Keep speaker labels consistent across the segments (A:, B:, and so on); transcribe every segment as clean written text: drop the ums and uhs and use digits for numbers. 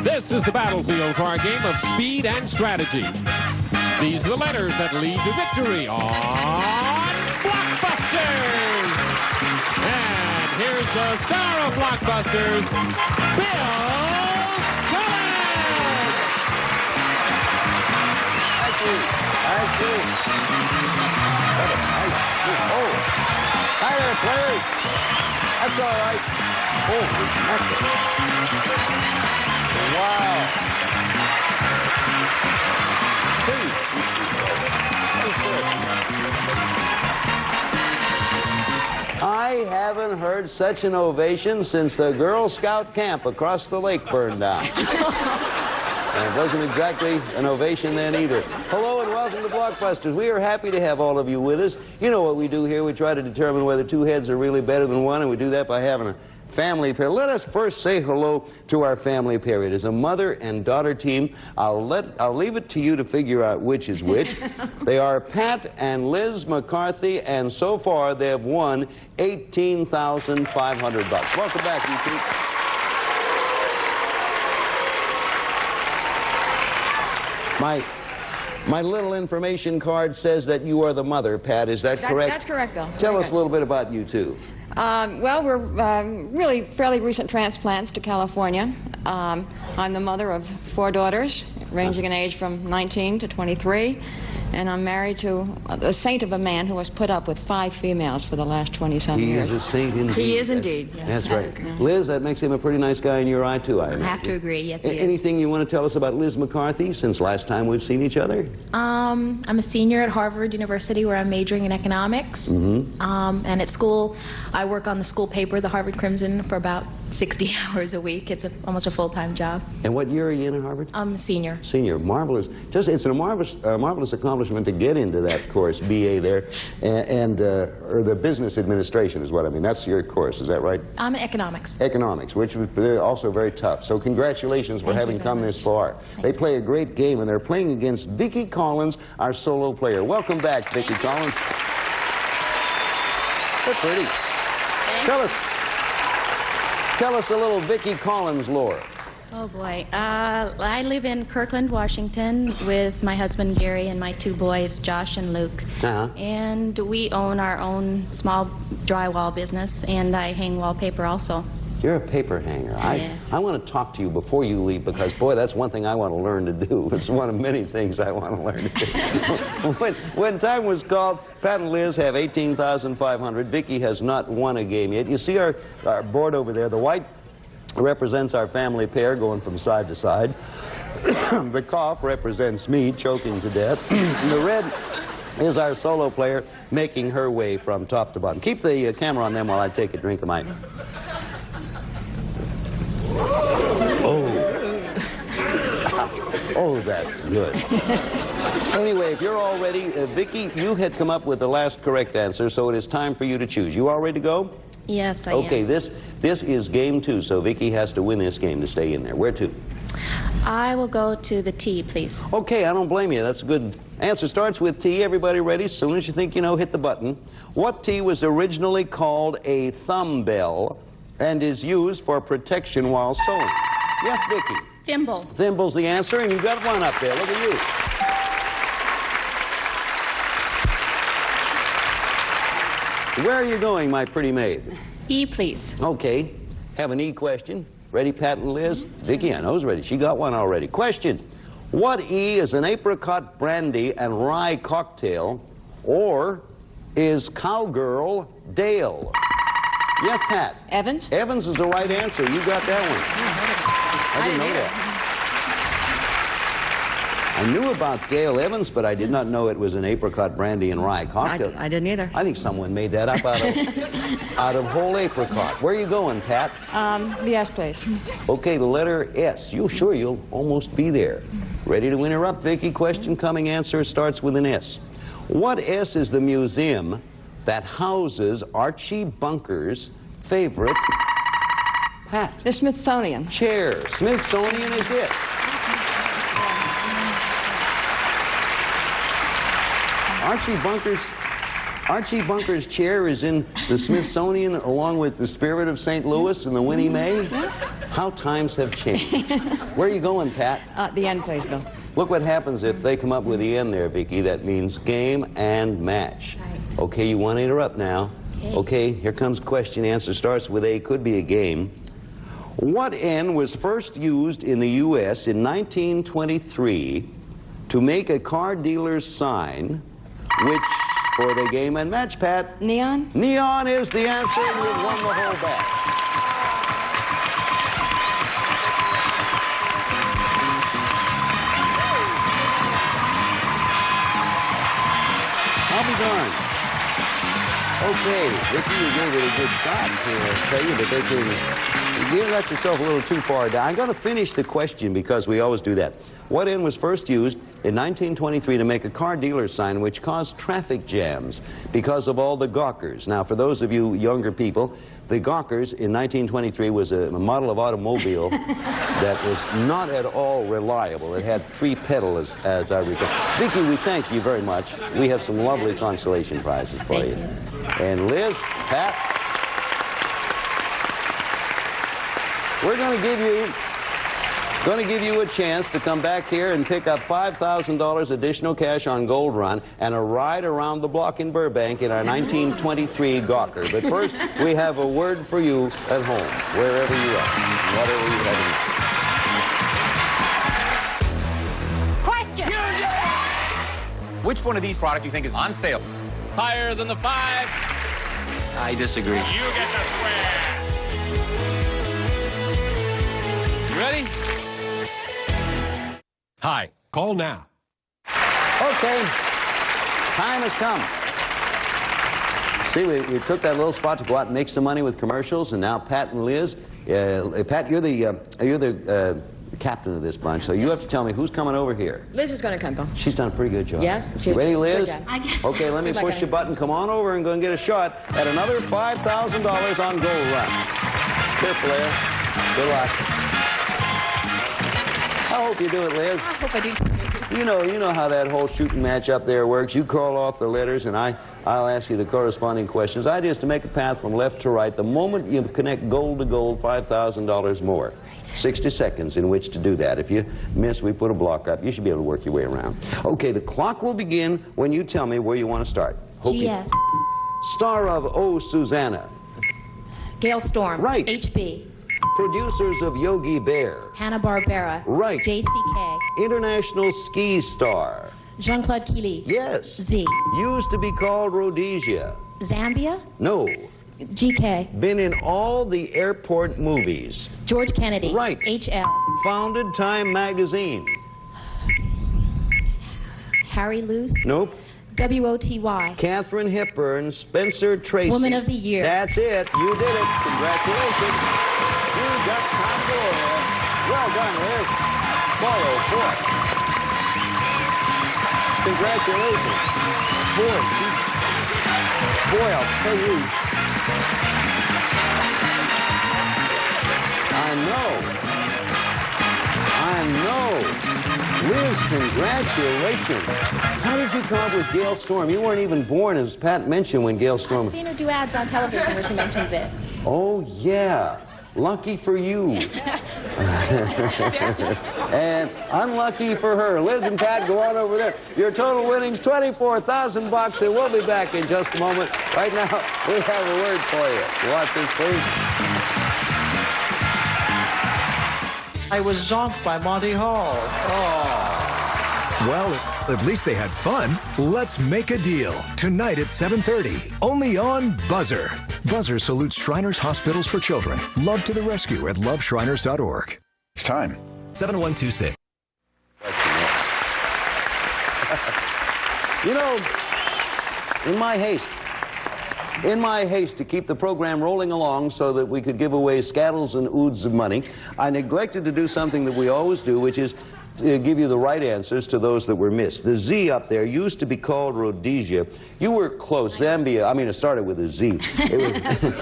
A: This is the battlefield for our game of speed and strategy. These are the letters that lead to victory on Blockbusters. And here's the star of Blockbusters, Bill Cullen.
B: Thank you. Thank you. Oh, hi there, players. That's all right. Holy mackerel. Wow. I haven't heard such an ovation since the Girl Scout camp across the lake burned down. And it wasn't exactly an ovation then either. Hello and welcome to Blockbusters. We are happy to have all of you with us. You know what we do here. We try to determine whether two heads are really better than one, and we do that by having a family pair. Let us first say hello to our family pair. It is a mother and daughter team. I'll leave it to you to figure out which is which. They are Pat and Liz McCarthy, and so far they have won $18,500. Welcome back, you two. My little information card says that you are the mother, Pat. Is that correct?
C: That's correct, Bill.
B: Tell us a little bit about you two.
C: Well, we're really fairly recent transplants to California. I'm the mother of 4 daughters, ranging in age from 19 to 23. And I'm married to a saint of a man who has put up with 5 females for the last 20-some years.
B: He is a saint indeed.
C: He is indeed, yes.
B: That's right. Liz, that makes him a pretty nice guy in your eye, too, I imagine.
D: I have to agree, yes, he is.
B: Anything you want to tell us about Liz McCarthy since last time we've seen each other?
D: I'm a senior at Harvard University where I'm majoring in economics. And at school, I work on the school paper, the Harvard Crimson, for about 60 hours a week. It's almost a full-time job.
B: And what year are you in at Harvard?
D: I'm a senior.
B: Senior. Marvelous. It's a marvelous accomplishment to get into that course, BA there, or the business administration is what I mean. That's your course, is that right?
D: I'm in economics.
B: Economics, which was also very tough. So congratulations for having come this far. They play a great game, and they're playing against Vicki Collins, our solo player. Welcome back, Vicki Collins. They're pretty. Tell us a little Vicki Collins lore.
D: Oh, boy. I live in Kirkland, Washington, with my husband, Gary, and my 2 boys, Josh and Luke. And we own our own small drywall business, and I hang wallpaper also.
B: You're a paper hanger.
D: Yes.
B: I want to talk to you before you leave because, boy, that's one thing I want to learn to do. It's one of many things I want to learn to do. when time was called, Pat and Liz have $18,500. Vicki has not won a game yet. You see our board over there. The white represents our family pair going from side to side. The cough represents me choking to death. And the red is our solo player making her way from top to bottom. Keep the camera on them while I take a drink of mine. Oh, that's good. Anyway, if you're all ready, Vicki, you had come up with the last correct answer, so it is time for you to choose. You all ready to go?
D: Yes, I am.
B: Okay, this is game 2, so Vicki has to win this game to stay in there. Where to?
D: I will go to the T, please.
B: Okay, I don't blame you. That's a good answer. Starts with T. Everybody ready? As soon as you think you know, hit the button. What T was originally called a thumb bell and is used for protection while sewing? Yes, Vicki?
D: Thimble.
B: Thimble's the answer, and you got one up there. Look at you. Where are you going, my pretty maid?
D: E, please.
B: Okay. Have an E question. Ready, Pat and Liz? Vicki, I know is ready. She got one already. Question. What E is an apricot brandy and rye cocktail, or is cowgirl Dale? Yes, Pat?
C: Evans?
B: Evans is the right answer. You got that one. I didn't know that. I knew about Dale Evans, but I did not know it was an apricot brandy and rye cocktail.
C: I didn't either.
B: I think someone made that up out of whole apricot. Where are you going, Pat?
C: The S, please.
B: Okay, the letter S. You sure you'll almost be there. Ready to interrupt, Vicki? Question coming. Answer starts with an S. What S is the museum that houses Archie Bunker's favorite hat?
C: The Smithsonian.
B: Chair. Smithsonian is it. Archie Bunker's chair is in the Smithsonian along with the Spirit of St. Louis and the Winnie Mae. How times have changed. Where are you going, Pat?
C: The end, please, Bill.
B: Look what happens if they come up with the end there, Vicki. That means game and match.
D: Right.
B: Okay, you want to interrupt now. Okay, here comes question. Answer starts with A, could be a game. What N was first used in the U.S. in 1923 to make a car dealer's sign, which for the game and match, Pat?
C: Neon?
B: Neon is the answer, and you've won the whole bet. I'll be darned. Okay, Vicki, you gave it a good shot here, I'll tell you, but you let yourself a little too far down. I'm going to finish the question because we always do that. What N was first used in 1923 to make a car dealer's sign which caused traffic jams because of all the gawkers? Now, for those of you younger people, the gawkers in 1923 was a model of automobile that was not at all reliable. It had 3 pedals, as I recall. Vicki, we thank you very much. We have some lovely consolation prizes for you. And Liz, Pat, we're going to give you a chance to come back here and pick up $5,000 additional cash on Gold Run and a ride around the block in Burbank in our 1923 Gawker. But first, we have a word for you at home, wherever you are, whatever you have.
E: Question!
F: Which one of these products do you think is on sale?
G: Higher than the 5.
F: I disagree.
G: You get to swear. You ready?
A: Hi, call now.
B: Okay, time has come. See, we took that little spot to go out and make some money with commercials, and now Pat and Liz. Pat, you're the captain of this bunch, so you have to tell me who's coming over here.
C: Liz is going to come, Bill.
B: She's done a pretty good job.
C: Yes?
B: You ready, Liz?
C: Good job.
D: I guess.
B: Okay, let me push your button. Come on over and go and get a shot at another $5,000 on Gold Run. Here, Blair. Good luck. I hope you do it, Liz.
D: I hope I do too.
B: You know how that whole shooting match up there works. You call off the letters, and I'll ask you the corresponding questions. The idea is to make a path from left to right. The moment you connect gold to gold, $5,000 more. Right. 60 seconds in which to do that. If you miss, we put a block up. You should be able to work your way around. Okay, the clock will begin when you tell me where you want to start.
D: GS.
B: Star of Oh, Susanna.
D: Gale Storm.
B: Right.
D: HB.
B: Producers of Yogi Bear.
D: Hanna-Barbera.
B: Right.
D: JCK.
B: International ski star.
D: Jean-Claude Killy.
B: Yes.
D: Z.
B: Used to be called Rhodesia.
D: Zambia.
B: No.
D: GK.
B: Been in all the airport movies.
D: George Kennedy.
B: Right.
D: HL.
B: Founded Time magazine.
D: Harry Luce.
B: Nope.
D: WOTY.
B: Katharine Hepburn, Spencer Tracy.
D: Woman of the Year.
B: That's it. You did it. Congratulations. You got Tom Gloria. Well done, Liz. Follow four. Congratulations. Boy, I'll tell you. I know. Liz, congratulations. How did you come up with Gale Storm? You weren't even born, as Pat mentioned, when Gale Storm...
D: I've seen her do ads on television where she mentions it.
B: Oh, yeah. Lucky for you. And unlucky for her. Liz and Pat, go on over there. Your total winnings, $24,000, and we'll be back in just a moment. Right now, we have a word for you. Watch this, please.
H: I was zonked by Monty Hall. Oh.
I: Well, at least they had fun. Let's make a deal. Tonight at 7:30, only on Buzzer. Buzzer salutes Shriners Hospitals for Children. Love to the rescue at loveshriners.org.
J: It's time.
I: 7126.
B: You know, in my haste to keep the program rolling along so that we could give away scattles and oods of money, I neglected to do something that we always do, which is give you the right answers to those that were missed. The Z up there used to be called Rhodesia. You were close. Zambia, I mean, it started with a Z.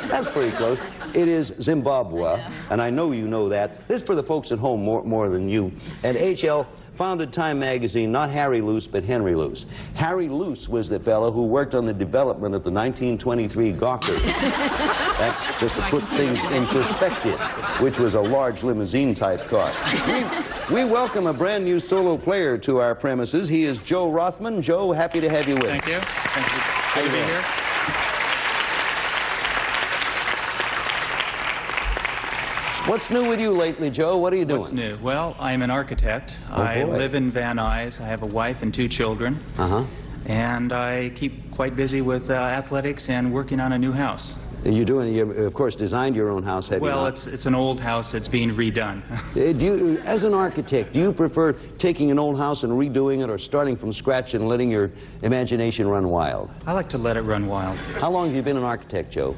B: That's pretty close. It is Zimbabwe, and I know you know that. This is for the folks at home more than you. And HL founded Time magazine, not Harry Luce, but Henry Luce. Harry Luce was the fellow who worked on the development of the 1923 Gawker. That's just to put things in perspective, which was a large limousine-type car. We welcome a brand new solo player to our premises. He is Joe Rothman. Joe, happy to have you with us.
E: Thank you. Thank you. Good to be here.
B: What's new with you lately, Joe? What are you doing?
E: What's new? Well, I'm an architect. I live in Van Nuys. I have a wife and 2 children. And I keep quite busy with athletics and working on a new house.
B: You, of course, designed your own house, have you
E: Well,
B: not?
E: it's an old house that's being redone.
B: As an architect, do you prefer taking an old house and redoing it, or starting from scratch and letting your imagination run wild?
E: I like to let it run wild.
B: How long have you been an architect, Joe?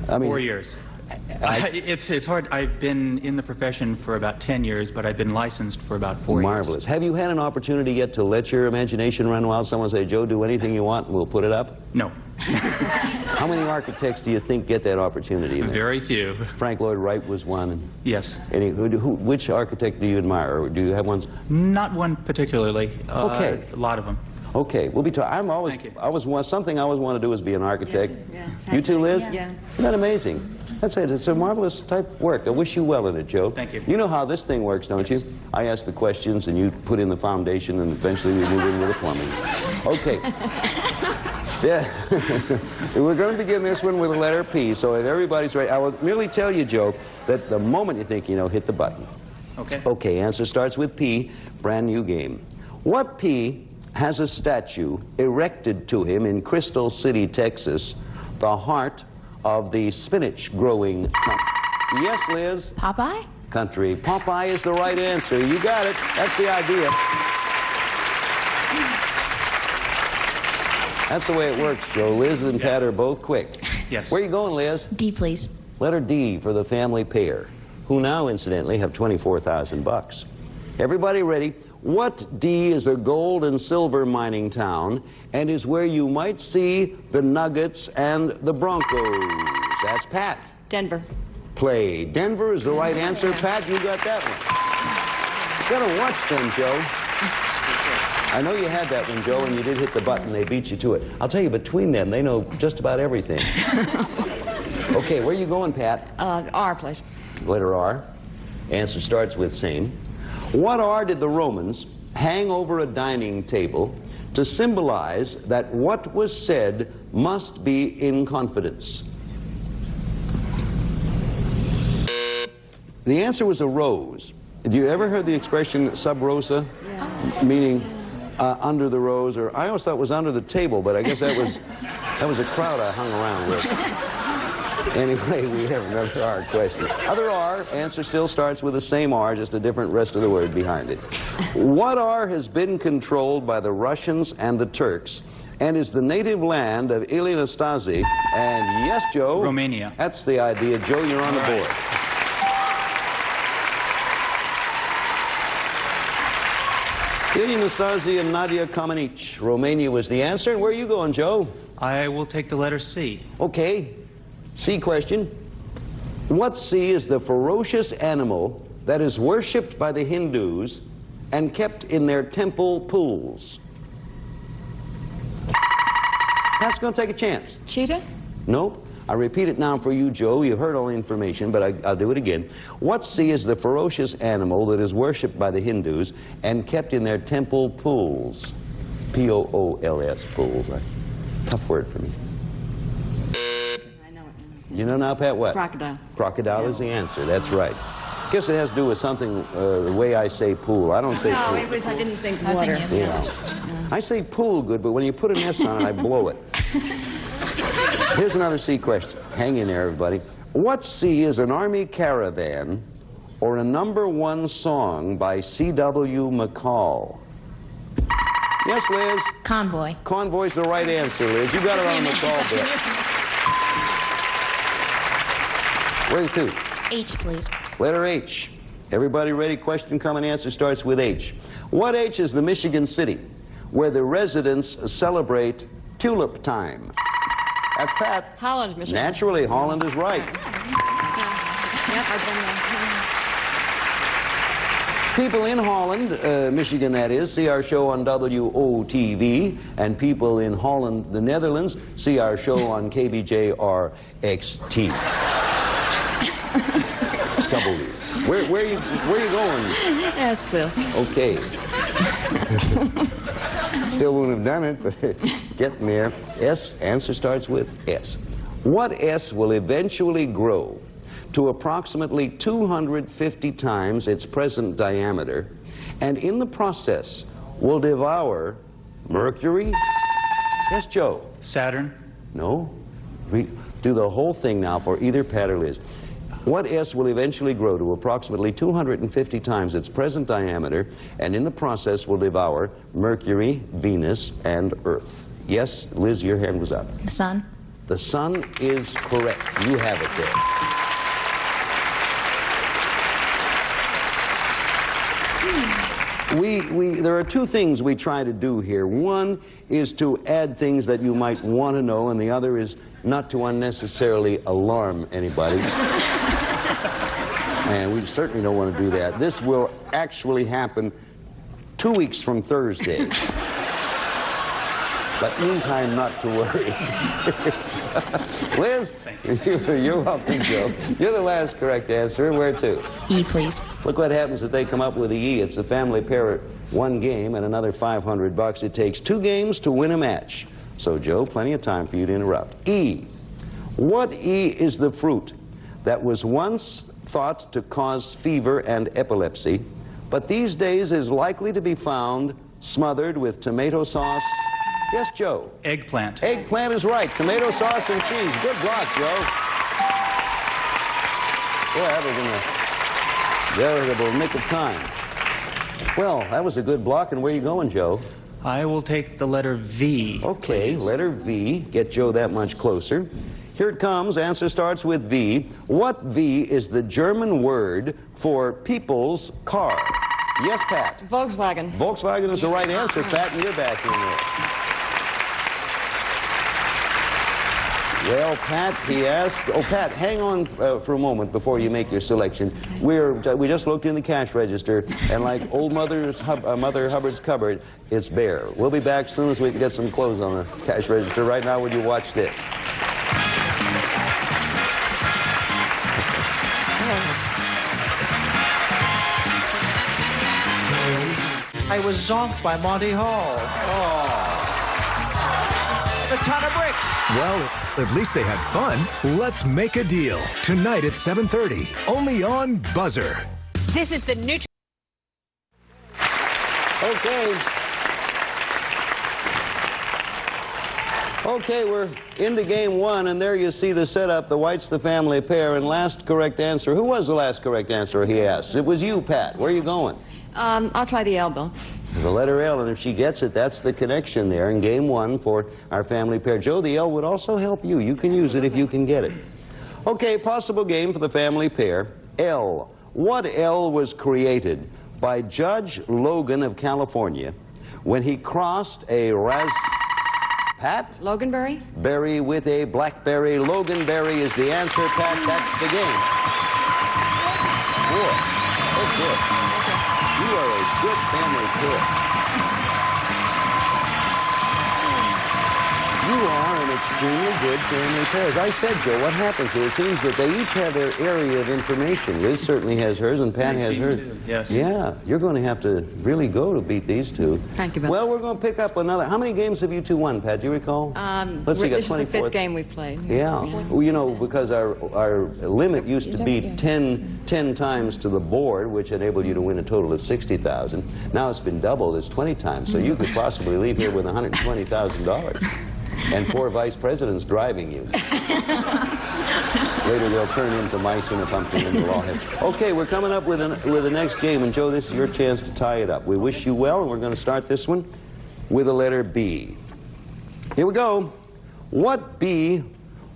B: I mean,
E: 4 years. It's hard. I've been in the profession for about 10 years, but I've been licensed for about 4 years.
B: Marvelous. Have you had an opportunity yet to let your imagination run wild? Someone say, Joe, do anything you want and we'll put it up?
E: No.
B: How many architects do you think get that opportunity?
E: Very few.
B: Frank Lloyd Wright was one.
E: Yes.
B: Which architect do you admire, or do you have ones?
E: Not one particularly.
B: Okay.
E: A lot of them.
B: Okay, we'll be talking. Something I always want to do is be an architect.
C: Yeah.
B: You too, Liz?
C: Yeah.
B: Isn't that amazing? That's it. It's a marvelous type of work. I wish you well in it, Joe.
E: Thank you.
B: You know how this thing works, don't you? I ask the questions, and you put in the foundation, and eventually we move in with the plumbing. Okay. Yeah. We're going to begin this one with the letter P, so if everybody's ready, I will merely tell you, Joe, that the moment you think you know, hit the button.
E: Okay.
B: Okay, answer starts with P, brand new game. What P has a statue erected to him in Crystal City, Texas, the heart of the spinach growing country? Yes, Liz?
D: Popeye?
B: Country. Popeye is the right answer. You got it. That's the idea. That's the way it works, Joe. Liz and Pat are both quick.
E: Yes.
B: Where are you going, Liz?
D: D, please.
B: Letter D for the family pair, who now, incidentally, have $24,000. Everybody ready? What D is a gold and silver mining town and is where you might see the Nuggets and the Broncos? That's Pat.
C: Denver.
B: Play. Denver is the right answer. Pat, you got that one. Gotta watch them, Joe. I know you had that one, Joe, and you did hit the button. They beat you to it. I'll tell you, between them, they know just about everything. Okay, where are you going, Pat?
C: R, please.
B: Letter R. Answer starts with same. What R did the Romans hang over a dining table to symbolize that what was said must be in confidence? The answer was a rose. Have you ever heard the expression sub rosa?
C: Yes.
B: Meaning under the rose, or I always thought it was under the table, but I guess that was a crowd I hung around with. Anyway, we have another R question. Other R, answer still starts with the same R, just a different rest of the word behind it. What R has been controlled by the Russians and the Turks and is the native land of Ilie Nastase? And yes, Joe.
E: Romania.
B: That's the idea. Joe, you're on the board. Ilie Nastase and Nadia Comaneci. Romania was the answer. And where are you going, Joe?
E: I will take the letter C.
B: Okay. C question. What C is the ferocious animal that is worshipped by the Hindus and kept in their temple pools? Pat's going to take a chance.
C: Cheetah?
B: Nope. I repeat it now for you, Joe. You heard all the information, but I'll do it again. What sea is the ferocious animal that is worshipped by the Hindus and kept in their temple pools? P-O-O-L-S, pools. Right? Tough word for me.
C: I know it.
B: You know now, Pat, what?
C: Crocodile.
B: Crocodile is the answer. That's right. Guess it has to do with something, the way I say pool. I don't say pool.
C: No, I didn't think
D: I was
C: water.
D: thinking,
B: Yeah. I say pool good, but when you put an S on it, I blow it. Here's another C question. Hang in there, everybody. What C is an army caravan or a #1 song by C.W. McCall? Yes, Liz?
D: Convoy.
B: Convoy's the right answer, Liz. You got it on the McCall bit. Where to?
D: H, please.
B: Letter H. Everybody ready? Question, comment, answer starts with H. What H is the Michigan city where the residents celebrate tulip time? That's Pat.
C: Holland, Michigan.
B: Naturally, Holland is right.
C: Yep, I've been there.
B: People in Holland, Michigan that is, see our show on WOTV, and people in Holland, the Netherlands, see our show on KBJR-XT. W. Where are you going?
C: Yes, Bill.
B: Okay. Still wouldn't have done it, but getting there. S, answer starts with S. What S will eventually grow to approximately 250 times its present diameter, and in the process will devour Mercury? Yes, Joe?
E: Saturn.
B: No. Do the whole thing now for either Pat or Liz. What S will eventually grow to approximately 250 times its present diameter, and in the process will devour Mercury, Venus, and Earth? Yes, Liz, your hand was up.
D: The sun.
B: The sun is correct. You have it there. There are two things we try to do here. One is to add things that you might want to know, and the other is not to unnecessarily alarm anybody. And we certainly don't want to do that. This will actually happen 2 weeks from Thursday. But meantime, not to worry. Liz, you're welcome, Joe. You're the last correct answer. Where to?
D: E, please.
B: Look what happens if they come up with the E. It's a family pair at one game and another $500. It takes 2 games to win a match. So, Joe, plenty of time for you to interrupt. E. What E is the fruit that was once thought to cause fever and epilepsy, but these days is likely to be found smothered with tomato sauce? Yes, Joe?
E: Eggplant.
B: Eggplant is right. Tomato sauce and cheese. Good block, Joe. Boy, that was in a veritable nick of time. Well, that was a good block. And where are you going, Joe?
E: I will take the letter V.
B: Okay,
E: please.
B: letter V. Get Joe that much closer. Here it comes. Answer starts with V. What V is the German word for people's car? Yes, Pat?
C: Volkswagen.
B: Volkswagen is the right answer, Pat, and you're back in there. Well, Pat, he asked... Oh, Pat, hang on for a moment before you make your selection. We just looked in the cash register, and like old Mother Hubbard's cupboard, it's bare. We'll be back as soon as we can get some clothes on the cash register. Right now, would you watch this?
H: I was zonked by Monty Hall. Oh. A ton of bricks.
I: Well, at least they had fun. Let's make a deal. Tonight at 7:30, only on Buzzer.
J: This is the new...
B: Okay. Okay, we're into game 1, and there you see the setup. The white's the family pair, and last correct answer. Who was the last correct answer, he asked? It was you, Pat. Where are you going?
C: I'll try the L, Bill.
B: The letter L, and if she gets it, that's the connection there in game 1 for our family pair. Joe, the L would also help you. You can use it if you can get it. Okay, possible game for the family pair. L. What L was created by Judge Logan of California when he crossed a Pat?
C: Loganberry?
B: Berry with a blackberry. Loganberry is the answer, Pat. That's the game. Good. Oh, good. You are a good family pair. You are an extremely good family pair. As I said, Joe, what happens is it seems that they each have their area of information. Liz certainly has hers, and Pat has hers.
E: Yes.
B: Yeah, you're going to have to really go to beat these two.
C: Thank you, Bill.
B: Well, we're going to pick up another. How many games have you two won, Pat? Do you recall? Let's see,
C: this is the 5th game we've played.
B: Yeah. Well, you know, because our limit used to be 10 times to the board, which enabled you to win a total of $60,000. Now it's been doubled. It's 20 times. So you could possibly leave here with $120,000. And 4 vice presidents driving you. Later they'll turn into mice in a pumpkin and we'll all have... Okay, we're coming up with the next game. And Joe, this is your chance to tie it up. We wish you well, and we're going to start this one with the letter B. Here we go. What B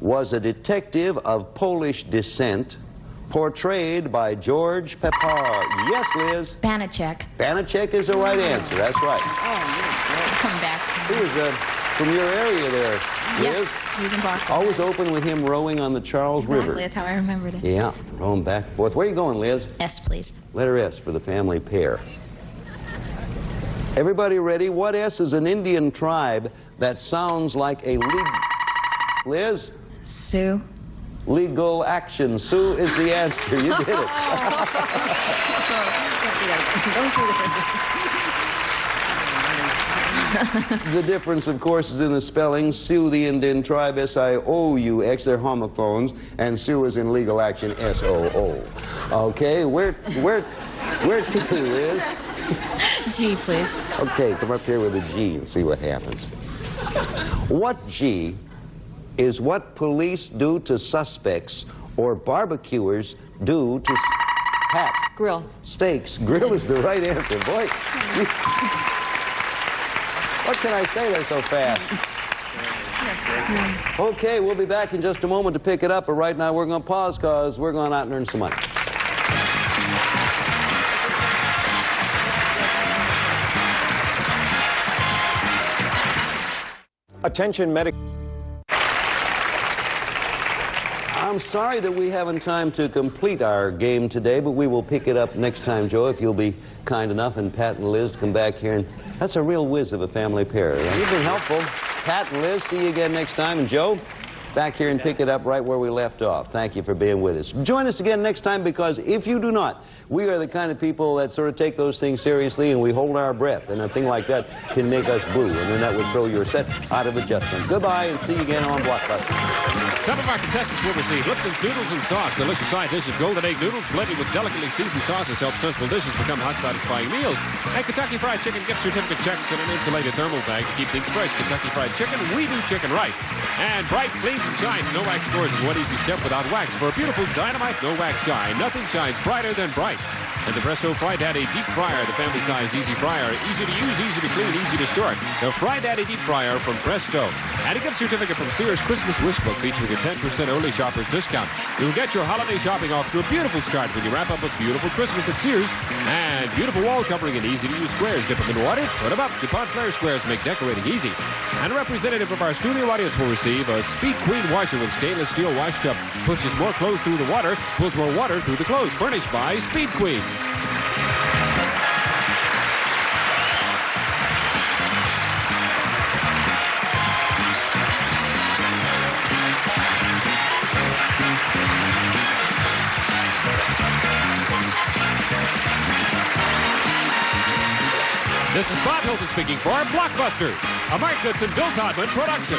B: was a detective of Polish descent portrayed by George Pepar? Yes, Liz?
D: Banachek.
B: Banachek is the right answer. That's right.
D: Oh, come back.
B: He was from your area there, Liz.
D: Yep. He was in Boston.
B: Always open with him rowing on the Charles River.
D: Exactly, that's how I remembered it.
B: Yeah, rowing back and forth. Where are you going, Liz?
D: S, please.
B: Letter S for the family pair. Everybody ready? What S is an Indian tribe that sounds like a Liz?
D: Sioux.
B: Legal action. Sioux is the answer. You did it.
C: Don't do that.
B: The difference, of course, is in the spelling. Sioux, the Indian tribe, S-I-O-U-X, they're homophones, and Sioux is in legal action, S-O-O. Okay, where to, Liz?
D: G, please.
B: Okay, come up here with a G and see what happens. What G is what police do to suspects or barbecuers do to hat?
C: Grill.
B: Steaks. Grill is the right answer. Boy, what can I say? They're so fast.
D: Yes.
B: Okay, we'll be back in just a moment to pick it up, but right now we're going to pause because we're going out and earn some money.
J: Attention medic.
B: I'm sorry that we haven't time to complete our game today, but we will pick it up next time, Joe, if you'll be kind enough, and Pat and Liz to come back here. And that's a real whiz of a family pair. You've been helpful. Pat and Liz, see you again next time. And Joe, back here and pick it up right where we left off. Thank you for being with us. Join us again next time, because if you do not, we are the kind of people that sort of take those things seriously, and we hold our breath, and a thing like that can make us blue, and then that would throw your set out of adjustment. Goodbye, and see you again on Blockbusters.
A: Some of our contestants will receive Lipton's Noodles and Sauce, delicious side dish of golden egg noodles blended with delicately seasoned sauces help simple dishes become hot, satisfying meals. And Kentucky Fried Chicken gift certificate checks in an insulated thermal bag to keep things fresh. Kentucky Fried Chicken, we do chicken right. And Bright cleans and shines. No wax floors is one easy step without wax. For a beautiful dynamite, no wax shine. Nothing shines brighter than Bright. And the Presto Fry Daddy Deep Fryer, the family size easy fryer. Easy to use, easy to clean, easy to store. The Fry Daddy Deep Fryer from Presto. And a gift certificate from Sears Christmas Wish Book featuring a 10% early shoppers discount. You'll get your holiday shopping off to a beautiful start when you wrap up a beautiful Christmas at Sears. And beautiful wall covering and easy to use squares. Dip them in water, put them up. DuPont Flare squares make decorating easy. And a representative of our studio audience will receive a Speed Queen washer with stainless steel wash tub. Pushes more clothes through the water, pulls more water through the clothes. Furnished by Speed Queen. This is Bob Hilton speaking for Blockbusters, a Mike Goodson, Bill Todman production.